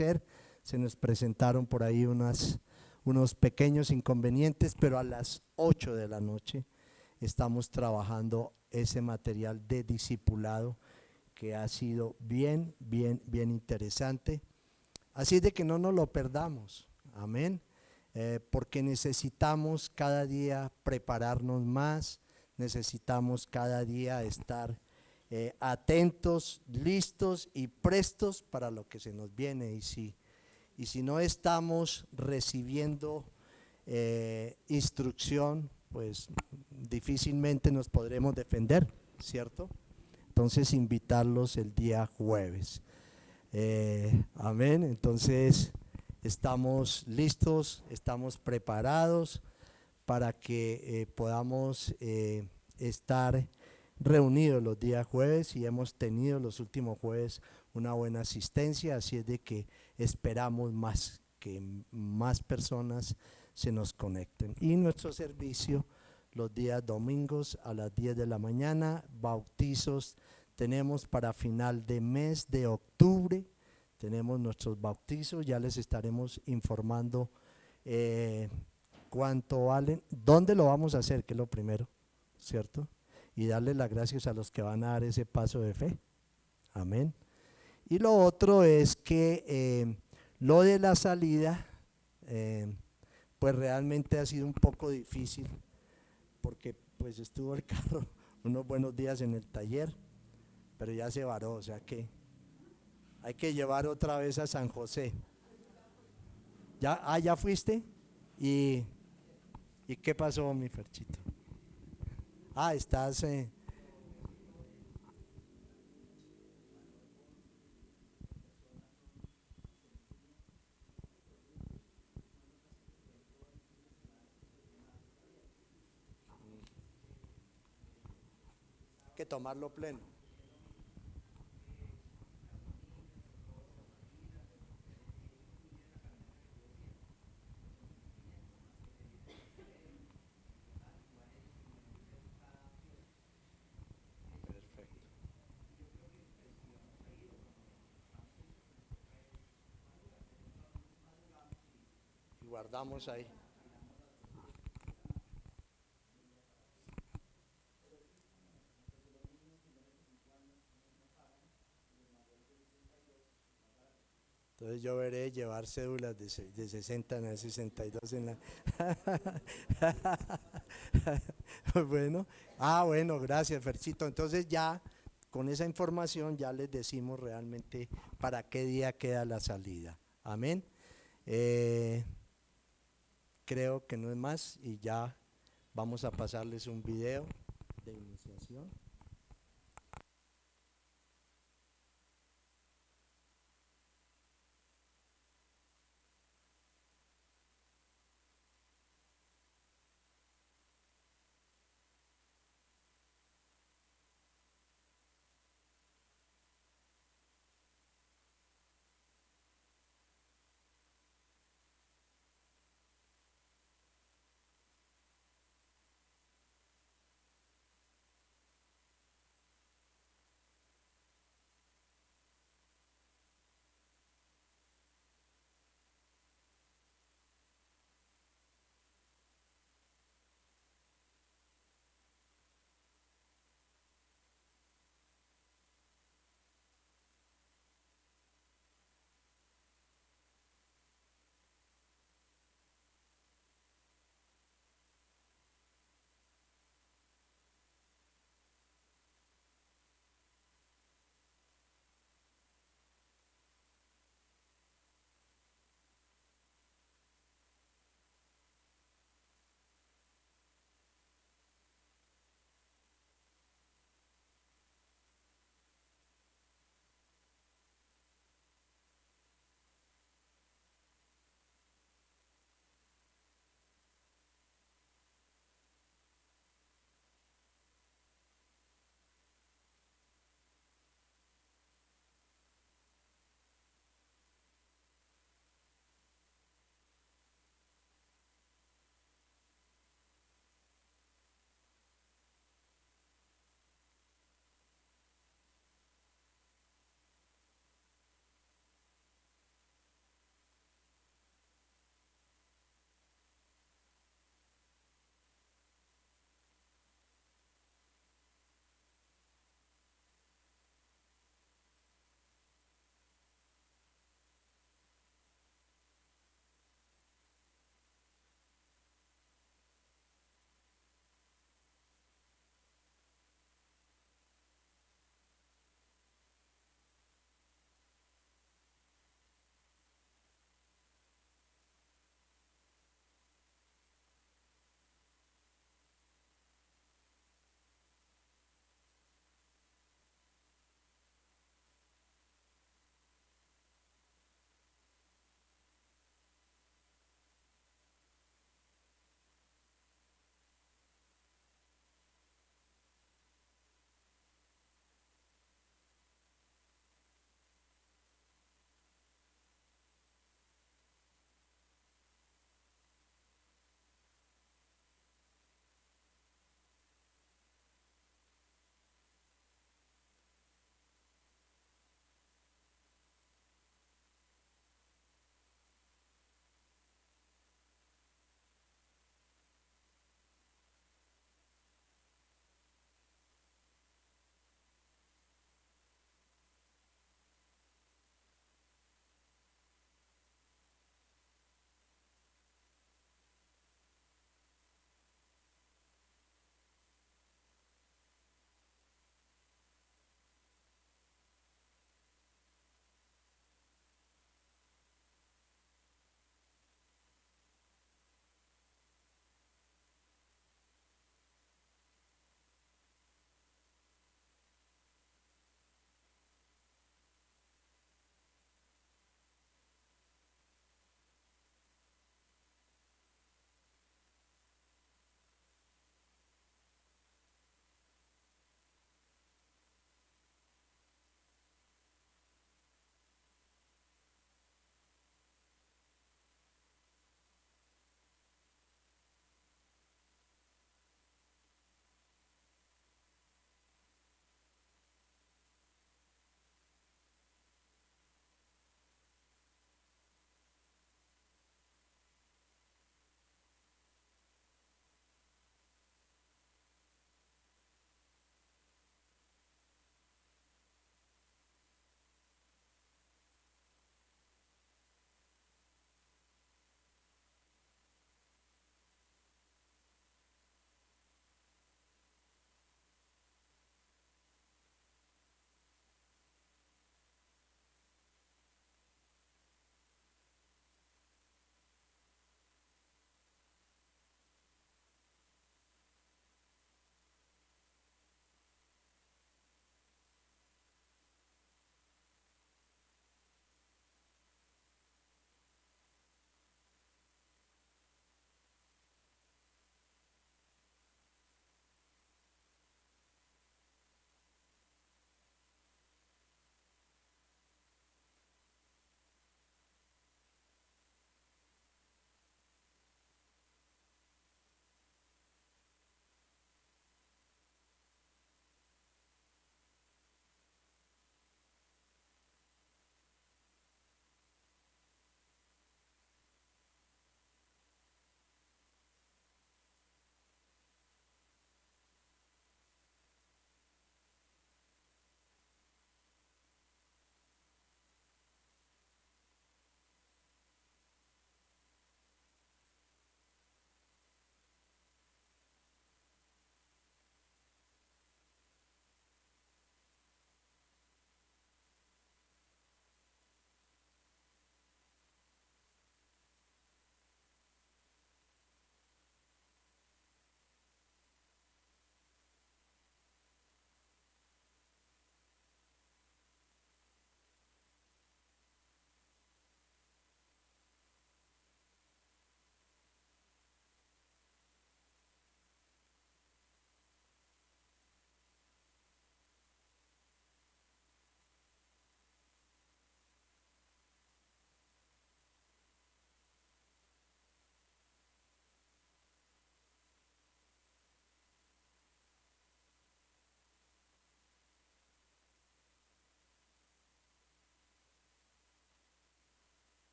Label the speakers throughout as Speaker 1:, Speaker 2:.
Speaker 1: hacer. Se nos presentaron por ahí unos pequeños inconvenientes, pero a las 8 de la noche estamos trabajando ese material de discipulado que ha sido bien, bien, bien interesante. Así es de que no nos lo perdamos, amén, porque necesitamos cada día prepararnos más, necesitamos cada día estar atentos, listos y prestos para lo que se nos viene. Y si no estamos recibiendo instrucción, pues difícilmente nos podremos defender, ¿cierto? Entonces invitarlos el día jueves. Amén. Entonces estamos listos, estamos preparados para que podamos estar reunidos los días jueves, y hemos tenido los últimos jueves una buena asistencia, así es de que esperamos más, que más personas se nos conecten. Y nuestro servicio los días domingos a las 10 de la mañana, bautizos tenemos para final de mes de octubre, tenemos nuestros bautizos, ya les estaremos informando cuánto valen, dónde lo vamos a hacer, que es lo primero, ¿cierto? Y darle las gracias a los que van a dar ese paso de fe, amén. Y lo otro es que lo de la salida, pues realmente ha sido un poco difícil, porque pues estuvo el carro unos buenos días en el taller, pero ya se varó, o sea que hay que llevar otra vez a San José. ¿Ya fuiste? ¿Y qué pasó, mi Ferchito? Estás... que tomarlo pleno. Perfecto. Y guardamos ahí. Entonces yo veré llevar cédulas de 60 en el 62 en la... Bueno, bueno, gracias, Fercito. Entonces ya con esa información ya les decimos realmente para qué día queda la salida. Amén. Eh, Creo que no es más, y ya vamos a pasarles un video de iniciación.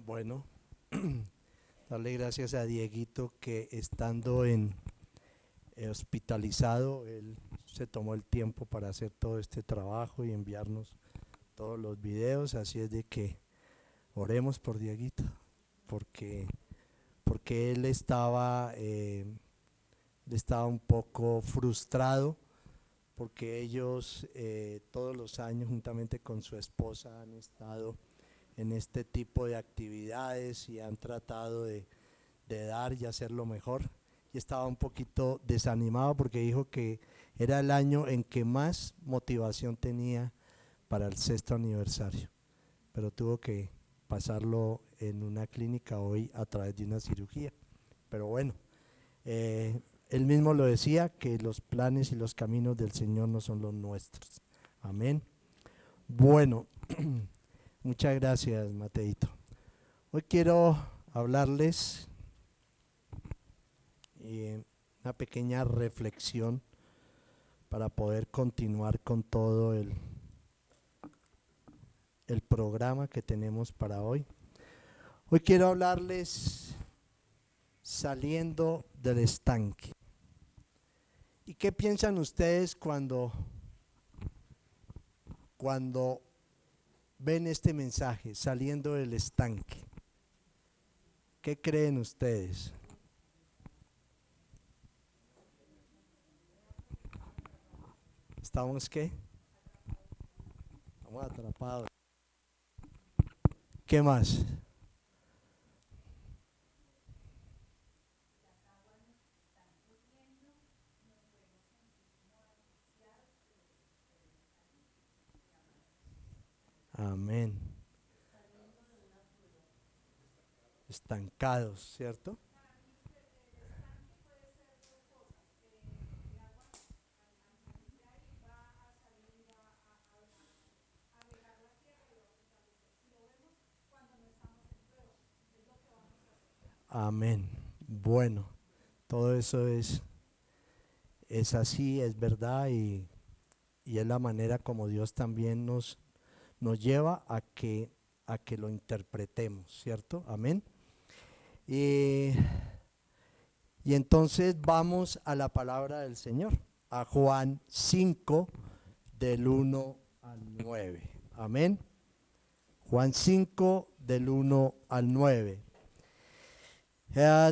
Speaker 1: Bueno, darle gracias a Dieguito que estando en hospitalizado, él se tomó el tiempo para hacer todo este trabajo y enviarnos todos los videos, así es de que oremos por Dieguito, porque, porque él estaba un poco frustrado, porque ellos todos los años juntamente con su esposa han estado en este tipo de actividades y han tratado de dar y hacerlo mejor. Y estaba un poquito desanimado porque dijo que era el año en que más motivación tenía para el sexto aniversario, pero tuvo que pasarlo en una clínica hoy a través de una cirugía. Pero bueno, él mismo lo decía, que los planes y los caminos del Señor no son los nuestros. Amén. Bueno, muchas gracias, Mateito. Hoy quiero hablarles una pequeña reflexión para poder continuar con todo el programa que tenemos para hoy. Hoy quiero hablarles saliendo del estanque. ¿Y qué piensan ustedes cuando ven este mensaje, saliendo del estanque? ¿Qué creen ustedes? ¿Estamos qué? Estamos atrapados. ¿Qué más? Amén. Estancados, ¿cierto? Amén. Bueno, todo eso es así, es verdad y es la manera como Dios también nos lleva a que lo interpretemos, ¿cierto? Amén. Y, y entonces vamos a la palabra del Señor, a Juan 5, del 1 al 9. Amén. Juan 5, del 1 al 9.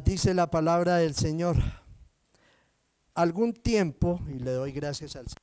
Speaker 1: Dice la palabra del Señor. Algún tiempo, y le doy gracias al Señor.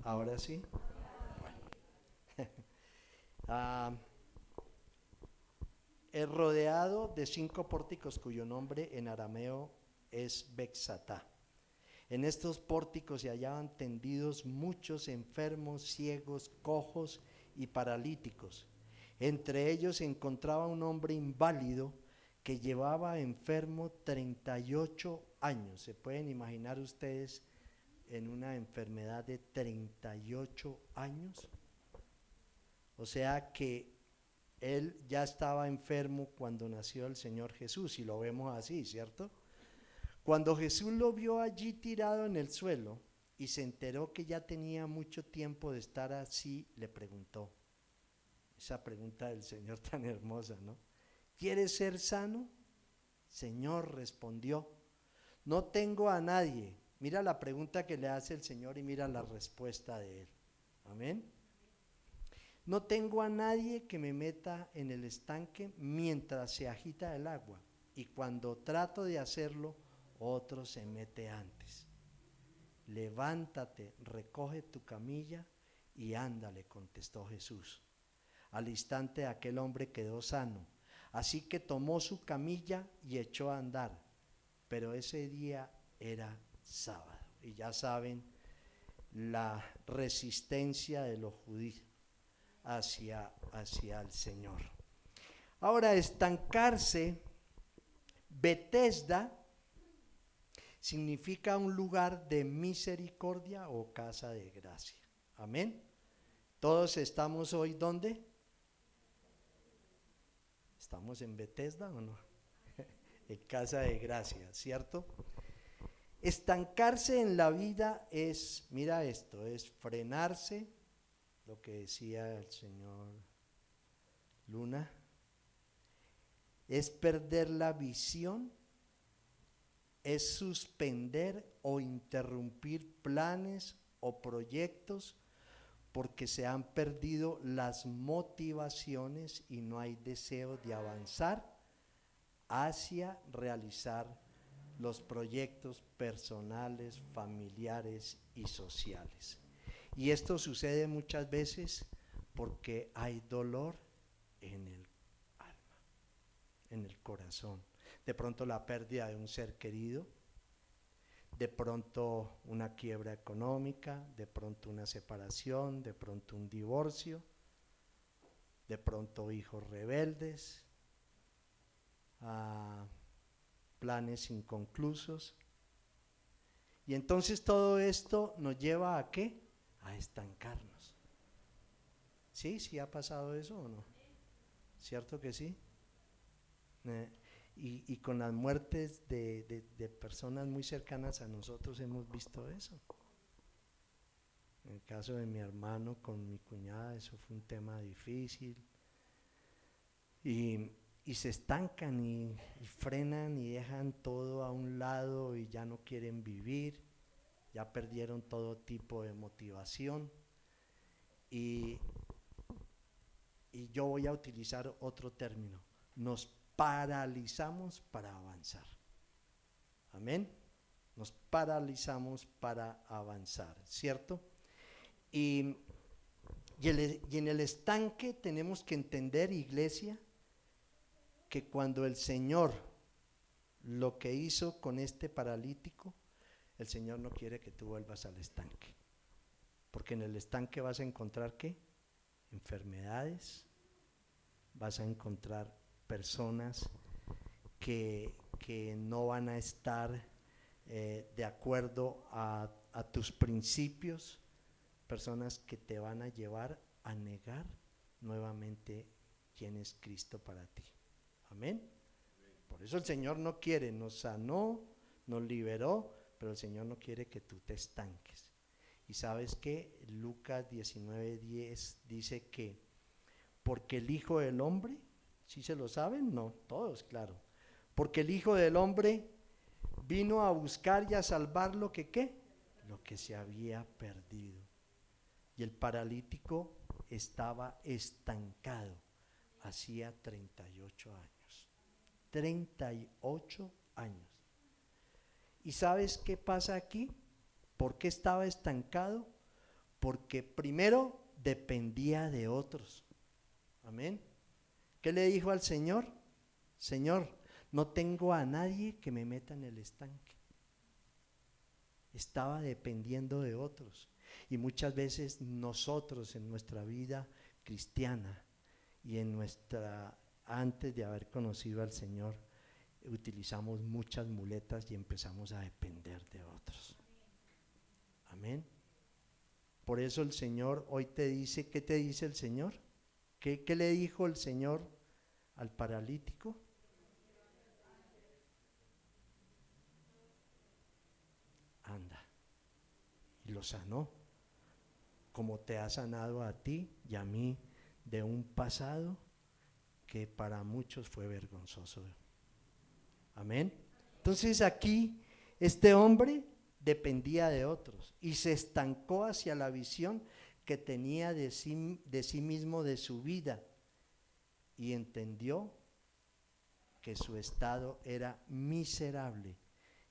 Speaker 1: Ahora sí. Ah, es rodeado de 5 pórticos cuyo nombre en arameo es Bexatá. En estos pórticos se hallaban tendidos muchos enfermos, ciegos, cojos y paralíticos. Entre ellos se encontraba un hombre inválido que llevaba enfermo 38 años. ¿Se pueden imaginar ustedes en una enfermedad de 38 años? O sea que él ya estaba enfermo cuando nació el Señor Jesús, y lo vemos así, ¿cierto? Cuando Jesús lo vio allí tirado en el suelo y se enteró que ya tenía mucho tiempo de estar así, le preguntó, esa pregunta del Señor tan hermosa, ¿no? ¿Quieres ser sano? Señor, respondió, no tengo a nadie. Mira la pregunta que le hace el Señor y mira la respuesta de él. Amén. No tengo a nadie que me meta en el estanque mientras se agita el agua, y cuando trato de hacerlo, otro se mete antes. Levántate, recoge tu camilla y ándale, contestó Jesús. Al instante aquel hombre quedó sano, así que tomó su camilla y echó a andar. Pero ese día era sábado, y ya saben la resistencia de los judíos hacia el Señor. Ahora, estancarse, Betesda, significa un lugar de misericordia o casa de gracia. Amén. Todos estamos hoy, ¿dónde? ¿Estamos en Betesda o no? En casa de gracia, ¿cierto? Estancarse en la vida es, mira esto, es frenarse, lo que decía el señor Luna, es perder la visión, es suspender o interrumpir planes o proyectos porque se han perdido las motivaciones y no hay deseo de avanzar hacia realizar los proyectos personales, familiares y sociales. Y esto sucede muchas veces porque hay dolor en el alma, en el corazón. De pronto la pérdida de un ser querido, de pronto una quiebra económica, de pronto una separación, de pronto un divorcio, de pronto hijos rebeldes, planes inconclusos. Y entonces todo esto nos lleva ¿a qué? A estancarnos. ¿Sí? ¿Sí ha pasado eso o no? ¿Cierto que sí? Y con las muertes de personas muy cercanas a nosotros hemos visto eso. En el caso de mi hermano con mi cuñada, eso fue un tema difícil. Y se estancan y frenan y dejan todo a un lado y ya no quieren vivir, ya perdieron todo tipo de motivación. Y yo voy a utilizar otro término, nos paralizamos para avanzar. Amén. Nos paralizamos para avanzar, ¿cierto? Y en el estanque tenemos que entender, iglesia, que cuando el Señor lo que hizo con este paralítico, el Señor no quiere que tú vuelvas al estanque, porque en el estanque vas a encontrar ¿qué? Enfermedades, vas a encontrar personas que no van a estar de acuerdo a tus principios, personas que te van a llevar a negar nuevamente quién es Cristo para ti. Amén. Por eso el Señor no quiere, nos sanó, nos liberó, pero el Señor no quiere que tú te estanques. Y sabes que Lucas 19:10 dice que porque el Hijo del Hombre, ¿sí se lo saben? No, todos, claro. Porque el Hijo del Hombre vino a buscar y a salvar lo que ¿qué? Lo que se había perdido. Y el paralítico estaba estancado hacía 38 años. 38 años. ¿Y sabes qué pasa aquí? ¿Por qué estaba estancado? porque primero dependía de otros. Amén. ¿Qué le dijo al Señor? Señor, no tengo a nadie que me meta en el estanque. Estaba dependiendo de otros. Y muchas veces nosotros en nuestra vida cristiana y antes de haber conocido al Señor, utilizamos muchas muletas y empezamos a depender de otros. Amén. Por eso el Señor hoy te dice, ¿qué te dice el Señor? ¿Qué le dijo el Señor al paralítico? Anda. Y lo sanó, como te ha sanado a ti y a mí de un pasado que para muchos fue vergonzoso. Amén. Entonces aquí este hombre dependía de otros y se estancó hacia la visión que tenía de sí mismo, de su vida, y entendió que su estado era miserable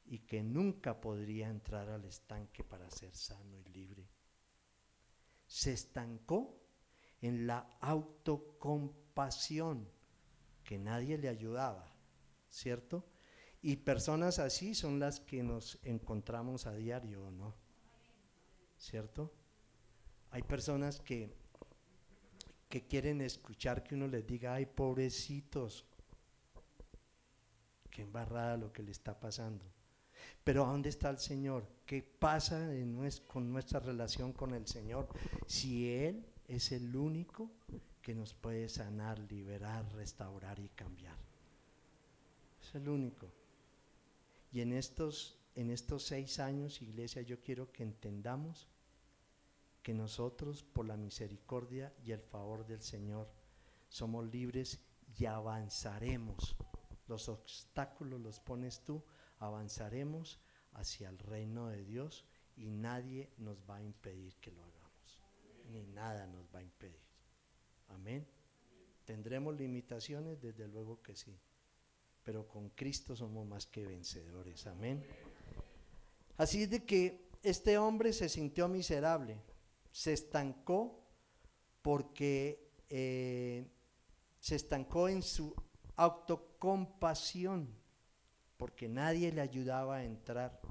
Speaker 1: y que nunca podría entrar al estanque para ser sano y libre. Se estancó en la autocompasión, que nadie le ayudaba, ¿cierto? Y personas así son las que nos encontramos a diario, ¿o no? ¿Cierto? Hay personas que quieren escuchar que uno les diga, ay, pobrecitos, qué embarrada lo que le está pasando. Pero ¿a dónde está el Señor? ¿Qué pasa con nuestra relación con el Señor? Si Él es el único que nos puede sanar, liberar, restaurar y cambiar. Es el único. Y en estos 6 años, iglesia, yo quiero que entendamos que nosotros, por la misericordia y el favor del Señor, somos libres y avanzaremos. Los obstáculos los pones tú, avanzaremos hacia el reino de Dios y nadie nos va a impedir que lo hagamos, ni nada nos va a impedir. Amén. ¿Tendremos limitaciones? Desde luego que sí, pero con Cristo somos más que vencedores. Amén. Así es de que este hombre se sintió miserable, se estancó porque se estancó en su autocompasión, porque nadie le ayudaba a entrar.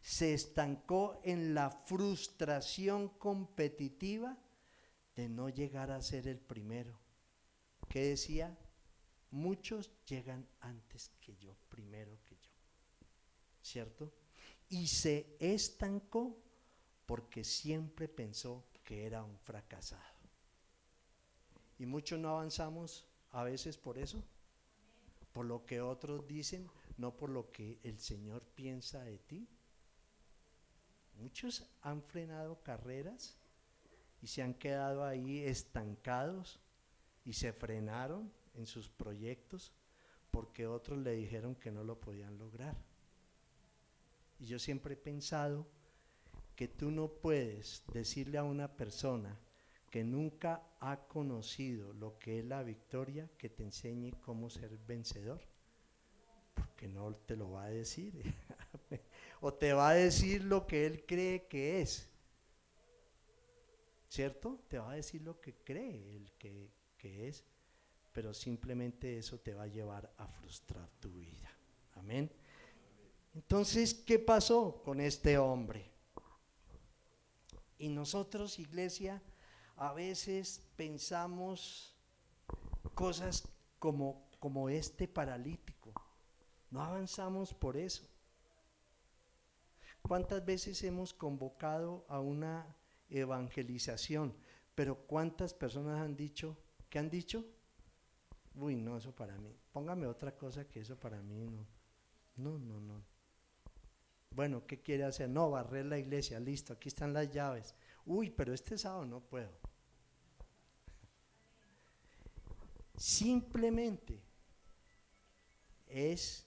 Speaker 1: Se estancó en la frustración competitiva de no llegar a ser el primero. ¿Qué decía? Muchos llegan antes que yo, primero que yo, ¿cierto? Y se estancó porque siempre pensó que era un fracasado. Y muchos no avanzamos a veces por eso, por lo que otros dicen, no por lo que el Señor piensa de ti. Muchos han frenado carreras y se han quedado ahí estancados y se frenaron en sus proyectos porque otros le dijeron que no lo podían lograr. Y yo siempre he pensado que tú no puedes decirle a una persona que nunca ha conocido lo que es la victoria, que te enseñe cómo ser vencedor, porque no te lo va a decir o te va a decir lo que él cree que es, ¿cierto? Te va a decir lo que cree él que es, pero simplemente eso te va a llevar a frustrar tu vida. Amén. Entonces, ¿qué pasó con este hombre? Y nosotros, iglesia, a veces pensamos cosas como este paralítico. No avanzamos por eso. ¿Cuántas veces hemos convocado a una evangelización? Pero ¿cuántas personas han dicho? ¿Qué han dicho? Uy, no, eso para mí. Póngame otra cosa que eso para mí no. No. Bueno, ¿qué quiere hacer? No, barrer la iglesia, listo, aquí están las llaves. Uy, pero este sábado no puedo. Simplemente es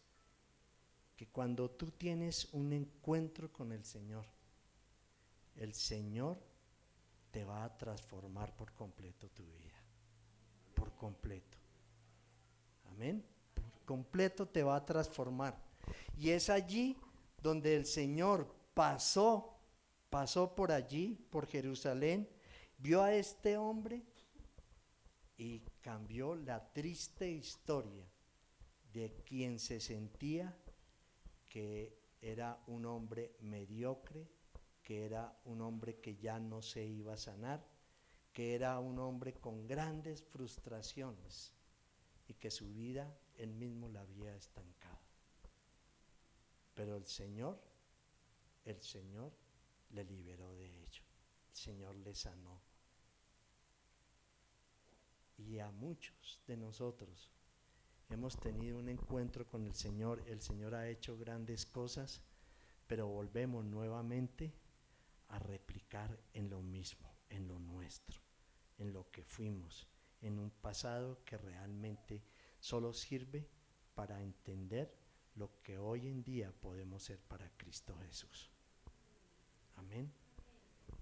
Speaker 1: que cuando tú tienes un encuentro con el Señor te va a transformar por completo tu vida. Por completo. Amén. Por completo te va a transformar. Y es allí donde el Señor pasó pasó por allí, por Jerusalén, vio a este hombre y cambió la triste historia de quien se sentía que era un hombre mediocre, que era un hombre que ya no se iba a sanar, que era un hombre con grandes frustraciones y que su vida él mismo la había estancado. Pero el Señor le liberó de ello, el Señor le sanó. Y a muchos de nosotros hemos tenido un encuentro con el Señor ha hecho grandes cosas, pero volvemos nuevamente a replicar en lo mismo, en lo nuestro, en lo que fuimos, en un pasado que realmente solo sirve para entender lo que hoy en día podemos ser para Cristo Jesús. Amén.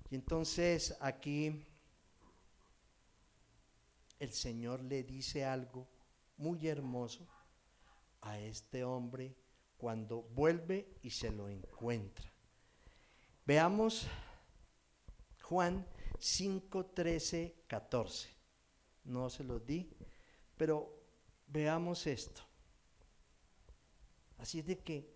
Speaker 1: Y entonces aquí el Señor le dice algo muy hermoso a este hombre cuando vuelve y se lo encuentra. Veamos Juan 5, 13, 14. No se los di, pero veamos esto. Así es de que,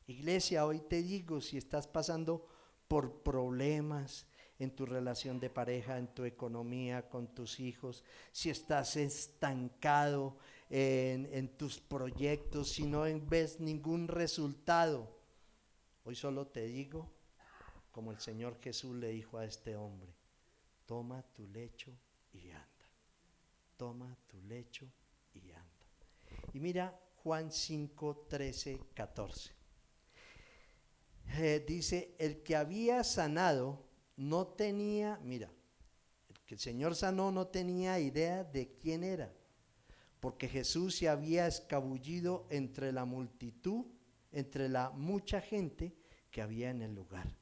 Speaker 1: iglesia, hoy te digo, si estás pasando por problemas en tu relación de pareja, en tu economía, con tus hijos, si estás estancado en tus proyectos, si no ves ningún resultado, hoy solo te digo, como el Señor Jesús le dijo a este hombre, toma tu lecho y anda. Toma tu lecho y anda. Y mira Juan 5, 13, 14. Dice, el que había sanado no tenía, mira, el que el Señor sanó no tenía idea de quién era, porque Jesús se había escabullido entre la multitud, entre la mucha gente que había en el lugar.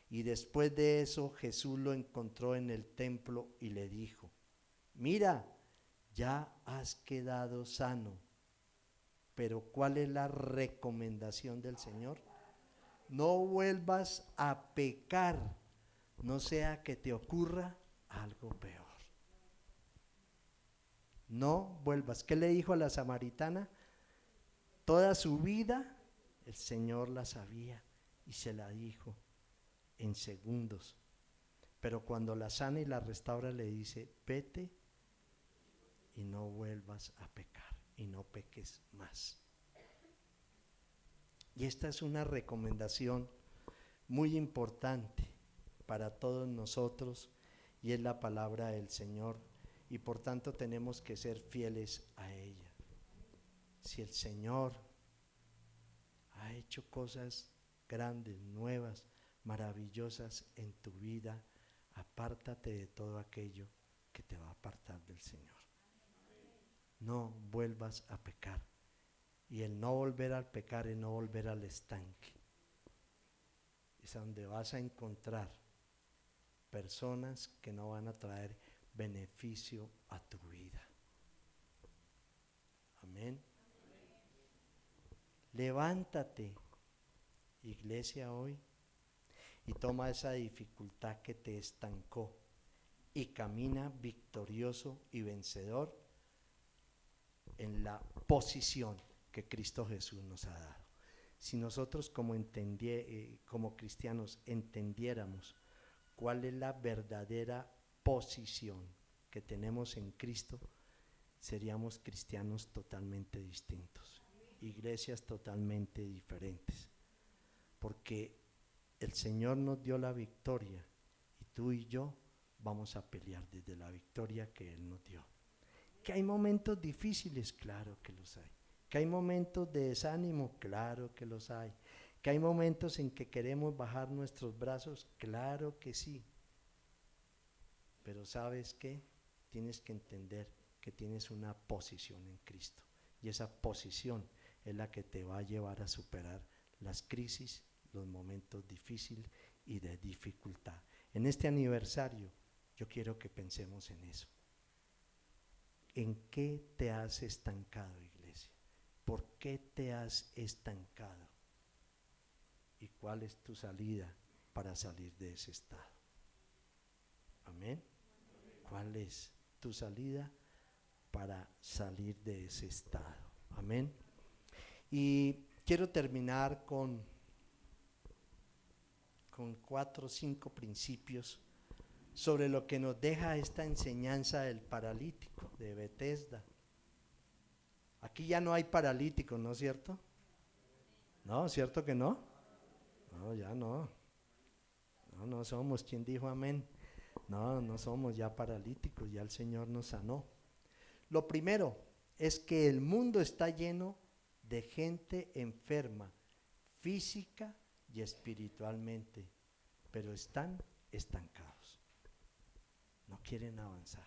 Speaker 1: Y después de eso Jesús lo encontró en el templo y le dijo, mira, ya has quedado sano. Pero ¿cuál es la recomendación del Señor? No vuelvas a pecar, no sea que te ocurra algo peor. No vuelvas. ¿Qué le dijo a la samaritana? Toda su vida el Señor la sabía y se la dijo en segundos. Pero cuando la sana y la restaura le dice, vete y no vuelvas a pecar y no peques más. Y esta es una recomendación muy importante para todos nosotros y es la palabra del Señor y por tanto tenemos que ser fieles a ella. Si el Señor ha hecho cosas grandes, nuevas, maravillosas en tu vida, apártate de todo aquello que te va a apartar del Señor. No vuelvas a pecar. Y el no volver al pecar es no volver al estanque. Es donde vas a encontrar personas que no van a traer beneficio a tu vida. Amén. Levántate, iglesia, hoy y toma esa dificultad que te estancó y camina victorioso y vencedor en la posición que Cristo Jesús nos ha dado. Si nosotros como cristianos entendiéramos cuál es la verdadera posición que tenemos en Cristo, seríamos cristianos totalmente distintos, iglesias totalmente diferentes, porque el Señor nos dio la victoria y tú y yo vamos a pelear desde la victoria que Él nos dio. Que hay momentos difíciles, claro que los hay. Que hay momentos de desánimo, claro que los hay. Que hay momentos en que queremos bajar nuestros brazos, claro que sí. Pero ¿sabes qué? Tienes que entender que tienes una posición en Cristo. Y esa posición es la que te va a llevar a superar las crisis, los momentos difíciles y de dificultad. En este aniversario, yo quiero que pensemos en eso. ¿En qué te has estancado, iglesia? ¿Por qué te has estancado? y cuál es tu salida para salir de ese estado. Amén. ¿Cuál es tu salida para salir de ese estado? Amén. Y quiero terminar con 4 o 5 principios sobre lo que nos deja esta enseñanza del paralítico de Betesda. Aquí ya no hay paralíticos, ¿no es cierto? ¿No? ¿Cierto que no? No, ya no. No somos. ¿Quién dijo amén? No somos ya paralíticos, ya el Señor nos sanó. Lo primero es que el mundo está lleno de gente enferma, física y espiritualmente, pero están estancados. No quieren avanzar.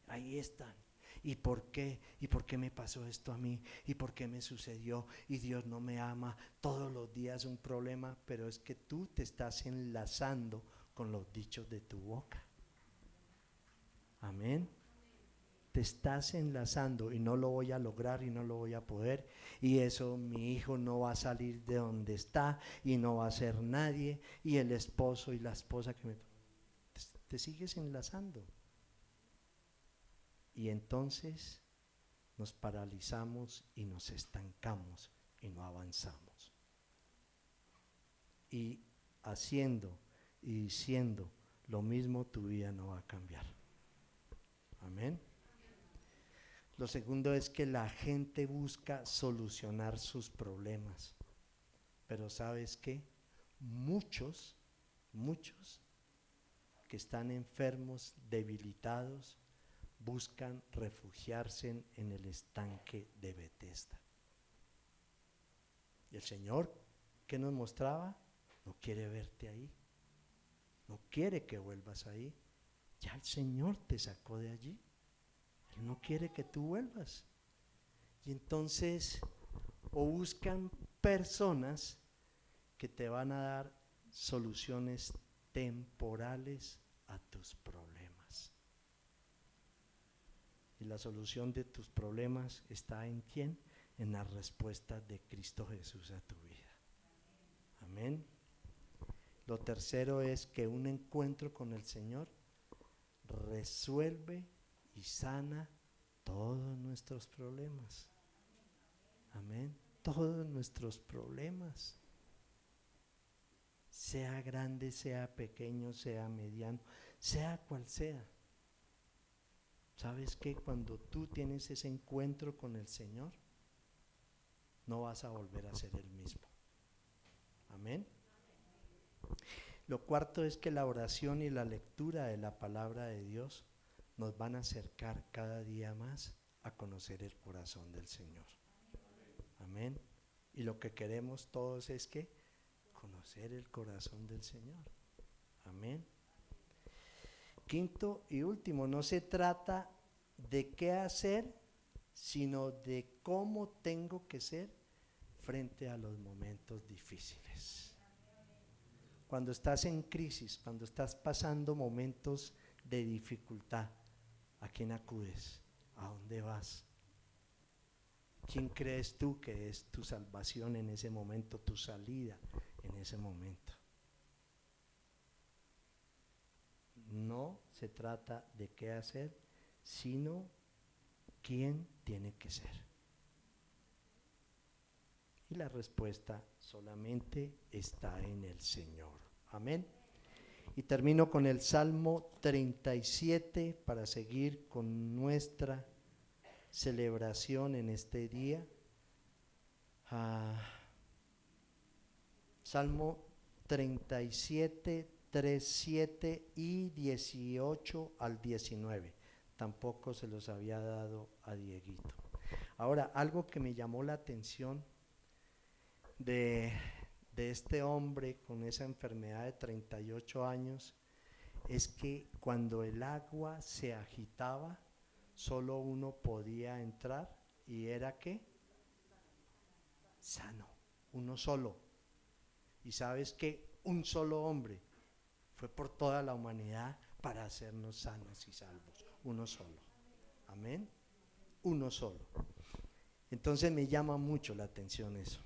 Speaker 1: Ahí están. ¿Y por qué? ¿Y por qué me pasó esto a mí? ¿Y por qué me sucedió? Y Dios no me ama. Todos los días un problema, pero es que tú te estás enlazando con los dichos de tu boca. Amén. Te estás enlazando y no lo voy a lograr y no lo voy a poder, y eso mi hijo no va a salir de donde está y no va a ser nadie, y el esposo y la esposa que te sigues enlazando, y entonces nos paralizamos y nos estancamos y no avanzamos, y haciendo y diciendo lo mismo tu vida no va a cambiar. Amén. Lo segundo es que la gente busca solucionar sus problemas, pero ¿sabes qué? Muchos que están enfermos, debilitados, buscan refugiarse en el estanque de Betesda. Y el Señor, ¿qué nos mostraba? No quiere verte ahí, no quiere que vuelvas ahí. Ya el Señor te sacó de allí. Él no quiere que tú vuelvas. Y entonces, o buscan personas que te van a dar soluciones temporales a tus problemas. Y la solución de tus problemas está ¿en quién? En la respuesta de Cristo Jesús a tu vida. Amén. Lo tercero es que un encuentro con el Señor resuelve y sana todos nuestros problemas. Amén. Todos nuestros problemas, sea grande, sea pequeño, sea mediano, sea cual sea. ¿Sabes qué? Cuando tú tienes ese encuentro con el Señor, no vas a volver a ser el mismo. Amén. Lo cuarto es que la oración y la lectura de la palabra de Dios nos van a acercar cada día más a conocer el corazón del Señor. Amén. Y lo que queremos todos es que conocer el corazón del Señor. Amén. Quinto y último, no se trata de qué hacer, sino de cómo tengo que ser frente a los momentos difíciles. Cuando estás en crisis, cuando estás pasando momentos de dificultad, ¿a quién acudes? ¿A dónde vas? ¿Quién crees tú que es tu salvación en ese momento, tu salida en ese momento? No se trata de qué hacer, sino quién tiene que ser. Y la respuesta solamente está en el Señor. Amén. Y termino con el Salmo 37 para seguir con nuestra celebración en este día. Salmo 37, 3, 7 y 18 al 19. Tampoco se los había dado a Dieguito. Ahora, algo que me llamó la atención de este hombre con esa enfermedad de 38 años es que cuando el agua se agitaba, solo uno podía entrar y era ¿qué? Sano, uno solo. Y sabes que un solo hombre fue por toda la humanidad para hacernos sanos y salvos, uno solo. Amén. Uno solo. Entonces me llama mucho la atención eso.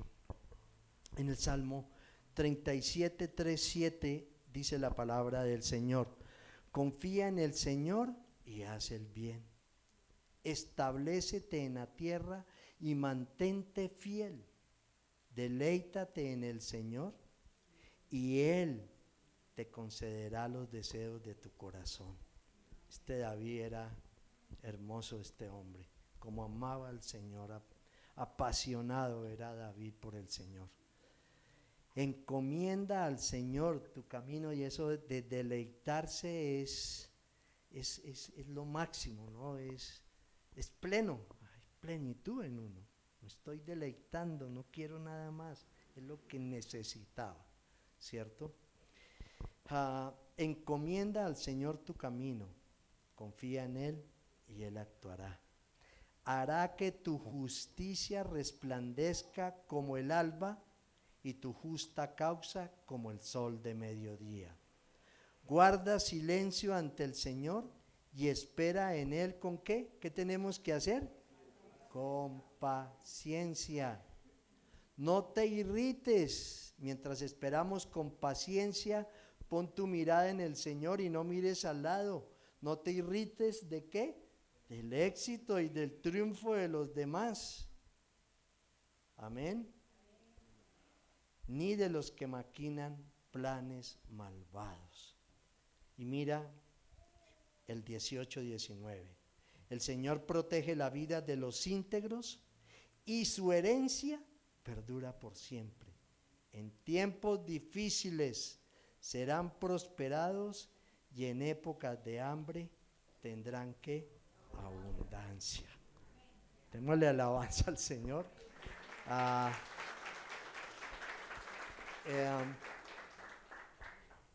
Speaker 1: En el Salmo 37:3-7 dice la palabra del Señor: confía en el Señor y haz el bien. Establécete en la tierra y mantente fiel. Deleítate en el Señor y Él te concederá los deseos de tu corazón. Este David era hermoso, este hombre, como amaba al Señor, apasionado era David por el Señor. Encomienda al Señor tu camino, y eso de deleitarse es lo máximo, ¿no? Es pleno, hay plenitud en uno. Me estoy deleitando, no quiero nada más, es lo que necesitaba, ¿cierto? Encomienda al Señor tu camino, confía en Él y Él actuará. Hará que tu justicia resplandezca como el alba y tu justa causa como el sol de mediodía. Guarda silencio ante el Señor y espera en Él. ¿Con qué? ¿Qué tenemos que hacer? Con paciencia. No te irrites. Mientras esperamos con paciencia, pon tu mirada en el Señor y no mires al lado. No te irrites, ¿de qué? Del éxito y del triunfo de los demás. Amén. Ni de los que maquinan planes malvados. Y mira el 18-19. El Señor protege la vida de los íntegros y su herencia perdura por siempre. En tiempos difíciles serán prosperados y en épocas de hambre tendrán que abundancia. Démosle alabanza al Señor.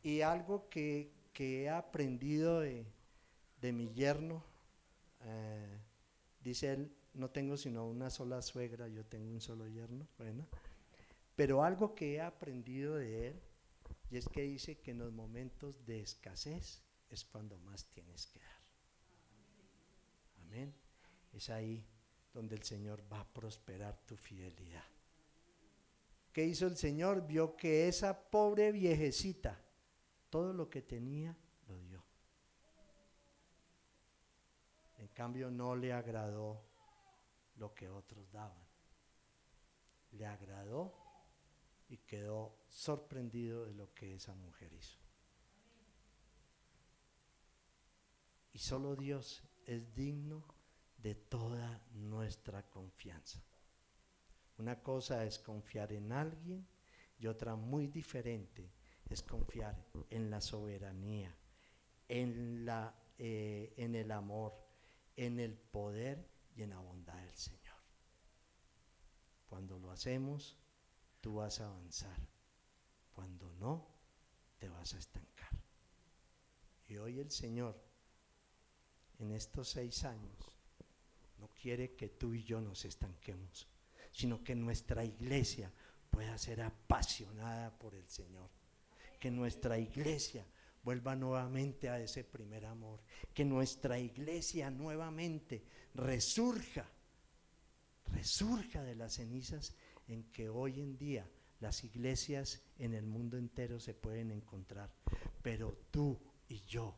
Speaker 1: Y algo que he aprendido de mi yerno, dice él: no tengo sino una sola suegra, yo tengo un solo yerno. Bueno, pero algo que he aprendido de él, y es que dice que en los momentos de escasez es cuando más tienes que dar. Amén. Es ahí donde el Señor va a prosperar tu fidelidad. ¿Qué hizo el Señor? Vio que esa pobre viejecita todo lo que tenía lo dio. En cambio, no le agradó lo que otros daban. Le agradó y quedó sorprendido de lo que esa mujer hizo. Y solo Dios es digno de toda nuestra confianza. Una cosa es confiar en alguien y otra muy diferente es confiar en la soberanía, en el amor, en el poder y en la bondad del Señor. Cuando lo hacemos, tú vas a avanzar. Cuando no, te vas a estancar. Y hoy el Señor, en estos 6 años, no quiere que tú y yo nos estanquemos, sino que nuestra iglesia pueda ser apasionada por el Señor. Que nuestra iglesia vuelva nuevamente a ese primer amor. Que nuestra iglesia nuevamente resurja de las cenizas en que hoy en día las iglesias en el mundo entero se pueden encontrar. Pero tú y yo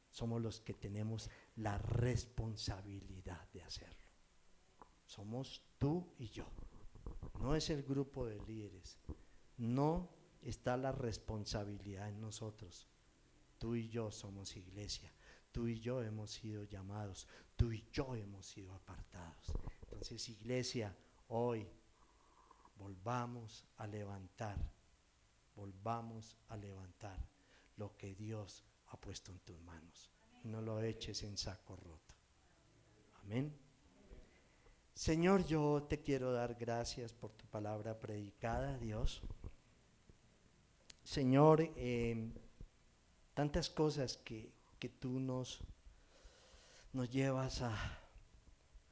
Speaker 1: somos los que tenemos la responsabilidad de hacerlo. Somos tú y yo. No es el grupo de líderes. No está la responsabilidad en nosotros. Tú y yo somos iglesia. Tú y yo hemos sido llamados. Tú y yo hemos sido apartados. Entonces, iglesia, hoy volvamos a levantar lo que Dios ha puesto en tus manos. No lo eches en saco roto. Amén. Señor, yo te quiero dar gracias por tu palabra predicada, Dios. Señor, tantas cosas que tú nos llevas a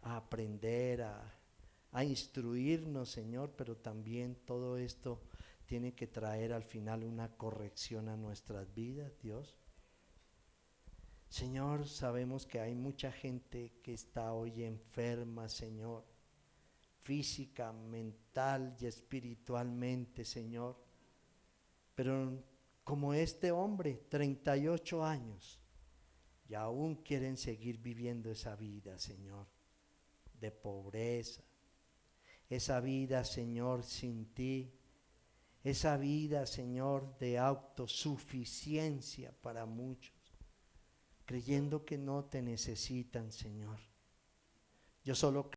Speaker 1: aprender, a instruirnos, Señor, pero también todo esto tiene que traer al final una corrección a nuestras vidas, Dios. Señor, sabemos que hay mucha gente que está hoy enferma, Señor, física, mental y espiritualmente, Señor. Pero como este hombre, 38 años, y aún quieren seguir viviendo esa vida, Señor, de pobreza, esa vida, Señor, sin ti, esa vida, Señor, de autosuficiencia para muchos, creyendo que no te necesitan, Señor. Yo solo